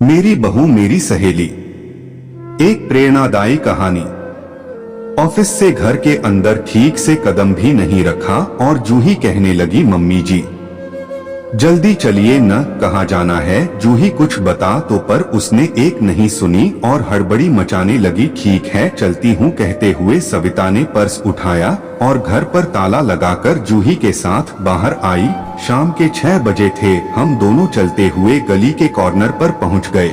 मेरी बहू मेरी सहेली। एक प्रेरणादायी कहानी। ऑफिस से घर के अंदर ठीक से कदम भी नहीं रखा और जूही कहने लगी, मम्मी जी जल्दी चलिए न, कहाँ जाना है। जूही कुछ बता तो, पर उसने एक नहीं सुनी और हड़बड़ी मचाने लगी। ठीक है चलती हूँ कहते हुए सविता ने पर्स उठाया और घर पर ताला लगाकर जूही के साथ बाहर आई। शाम के 6 बजे थे। हम दोनों चलते हुए गली के कॉर्नर पर पहुँच गए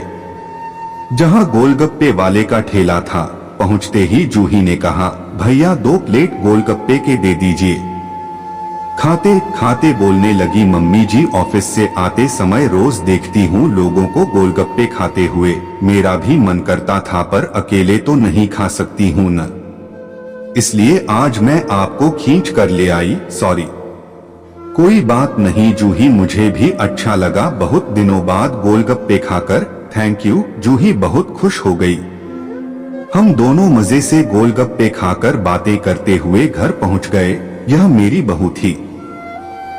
जहाँ गोलगप्पे वाले का ठेला था। पहुँचते ही जूही ने कहा, भैया 2 प्लेट गोलगप्पे के दे दीजिए। खाते खाते बोलने लगी, मम्मी जी ऑफिस से आते समय रोज देखती हूँ लोगों को गोलगप्पे खाते हुए। मेरा भी मन करता था पर अकेले तो नहीं खा सकती हूँ न, इसलिए आज मैं आपको खींच कर ले आई। सॉरी। कोई बात नहीं जूही, मुझे भी अच्छा लगा बहुत दिनों बाद गोलगप्पे खाकर। Thank you. जूही बहुत खुश हो गई। हम दोनों मजे से गोलगप्पे खाकर बातें करते हुए घर पहुंच गए। यह मेरी बहू थी।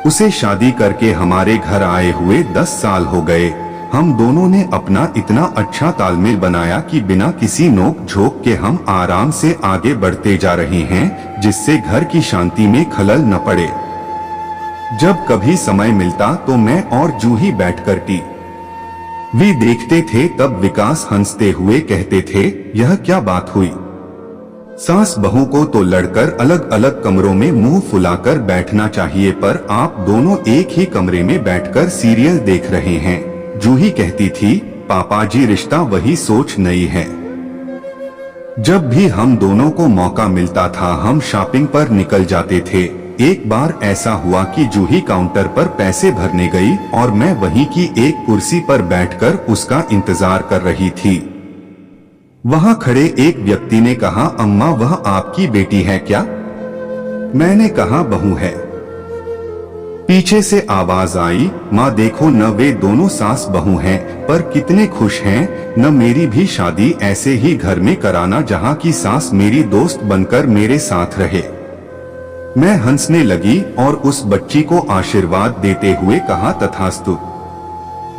उसे शादी करके हमारे घर आए हुए 10 साल हो गए। हम दोनों ने अपना इतना अच्छा तालमेल बनाया कि बिना किसी नोक झोंक के हम आराम से आगे बढ़ते जा रहे हैं, जिससे घर की शांति में खलल न पड़े। जब कभी समय मिलता तो मैं और जूही बैठकर टीवी देखते थे। तब विकास हंसते हुए कहते थे, यह क्या बात हुई, सास बहू को तो लड़कर अलग अलग कमरों में मुंह फुलाकर बैठना चाहिए, पर आप दोनों एक ही कमरे में बैठकर सीरियल देख रहे हैं। जूही कहती थी, पापा जी रिश्ता वही सोच नई है। जब भी हम दोनों को मौका मिलता था हम शॉपिंग पर निकल जाते थे। एक बार ऐसा हुआ कि जूही काउंटर पर पैसे भरने गई और मैं वहीं की एक कुर्सी पर बैठकर उसका इंतजार कर रही थी। वहां खड़े एक व्यक्ति ने कहा, अम्मा वह आपकी बेटी है क्या? मैंने कहा, बहू है। पीछे से आवाज आई, माँ देखो न, वे दोनों सास बहू हैं, पर कितने खुश हैं। न मेरी भी शादी ऐसे ही घर में कराना जहाँ की सास मेरी दोस्त बनकर मेरे साथ रहे। मैं हंसने लगी और उस बच्ची को आशीर्वाद देते हुए कहा, तथास्तु।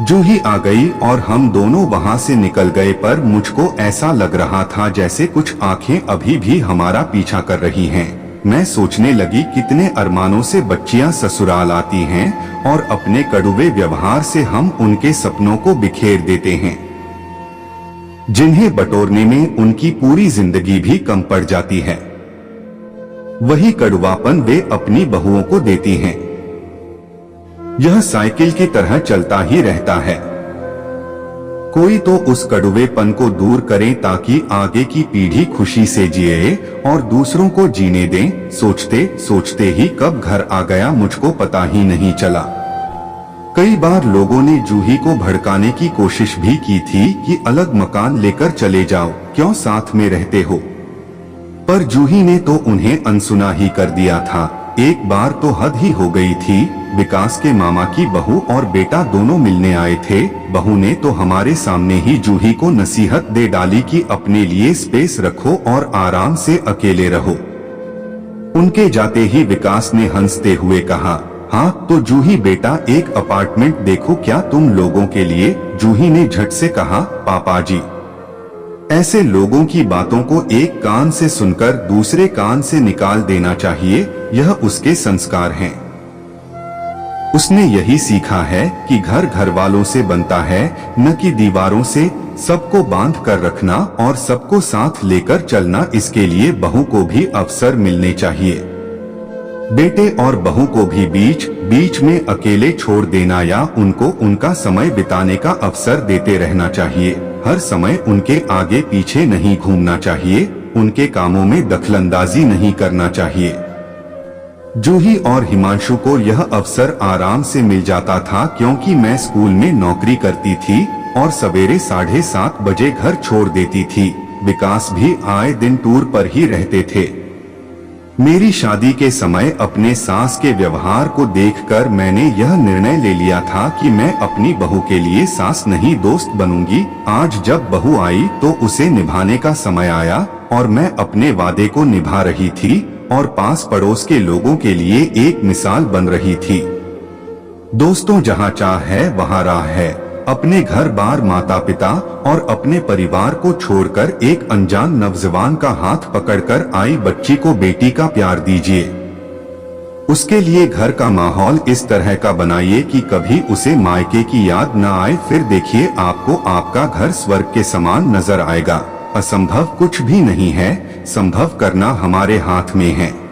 जूही आ गई और हम दोनों वहां से निकल गए, पर मुझको ऐसा लग रहा था जैसे कुछ आंखें अभी भी हमारा पीछा कर रही हैं। मैं सोचने लगी, कितने अरमानों से बच्चियां ससुराल आती हैं और अपने कड़वे व्यवहार से हम उनके सपनों को बिखेर देते हैं, जिन्हें बटोरने में उनकी पूरी जिंदगी भी कम पड़ जाती है। वही कड़वापन वे अपनी बहुओं को देती हैं। यह साइकिल की तरह चलता ही रहता है। कोई तो उस कड़वेपन को दूर करे ताकि आगे की पीढ़ी खुशी से जिए और दूसरों को जीने दें। सोचते सोचते ही कब घर आ गया मुझको पता ही नहीं चला। कई बार लोगों ने जूही को भड़काने की कोशिश भी की थी कि अलग मकान लेकर चले जाओ, क्यों साथ में रहते हो, पर जूही ने तो उन्हें अनसुना ही कर दिया था। एक बार तो हद ही हो गई थी। विकास के मामा की बहू और बेटा दोनों मिलने आए थे। बहू ने तो हमारे सामने ही जूही को नसीहत दे डाली कि अपने लिए स्पेस रखो और आराम से अकेले रहो। उनके जाते ही विकास ने हंसते हुए कहा, हाँ तो जूही बेटा एक अपार्टमेंट देखो क्या तुम लोगों के लिए। जूही ने झट से कहा, पापा जी ऐसे लोगों की बातों को एक कान से सुनकर दूसरे कान से निकाल देना चाहिए, यह उसके संस्कार हैं। उसने यही सीखा है कि घर घर वालों से बनता है, न कि दीवारों से। सबको बांध कर रखना और सबको साथ लेकर चलना, इसके लिए बहू को भी अवसर मिलने चाहिए। बेटे और बहू को भी बीच बीच में अकेले छोड़ देना या उनको उनका समय बिताने का अवसर देते रहना चाहिए। हर समय उनके आगे पीछे नहीं घूमना चाहिए, उनके कामों में दखलंदाजी नहीं करना चाहिए। जूही और हिमांशु को यह अवसर आराम से मिल जाता था, क्योंकि मैं स्कूल में नौकरी करती थी और सवेरे 7:30 बजे घर छोड़ देती थी। विकास भी आए दिन टूर पर ही रहते थे। मेरी शादी के समय अपने सास के व्यवहार को देखकर मैंने यह निर्णय ले लिया था कि मैं अपनी बहू के लिए सास नहीं दोस्त बनूंगी। आज जब बहू आई तो उसे निभाने का समय आया और मैं अपने वादे को निभा रही थी और पास पड़ोस के लोगों के लिए एक मिसाल बन रही थी। दोस्तों, जहाँ चाह है वहाँ राह है। अपने घर बार, माता पिता और अपने परिवार को छोड़कर एक अनजान नवजवान का हाथ पकड़कर आई बच्ची को बेटी का प्यार दीजिए। उसके लिए घर का माहौल इस तरह का बनाइए कि कभी उसे मायके की याद न आए। फिर देखिए आपको आपका घर स्वर्ग के समान नजर आएगा। असंभव कुछ भी नहीं है, संभव करना हमारे हाथ में है।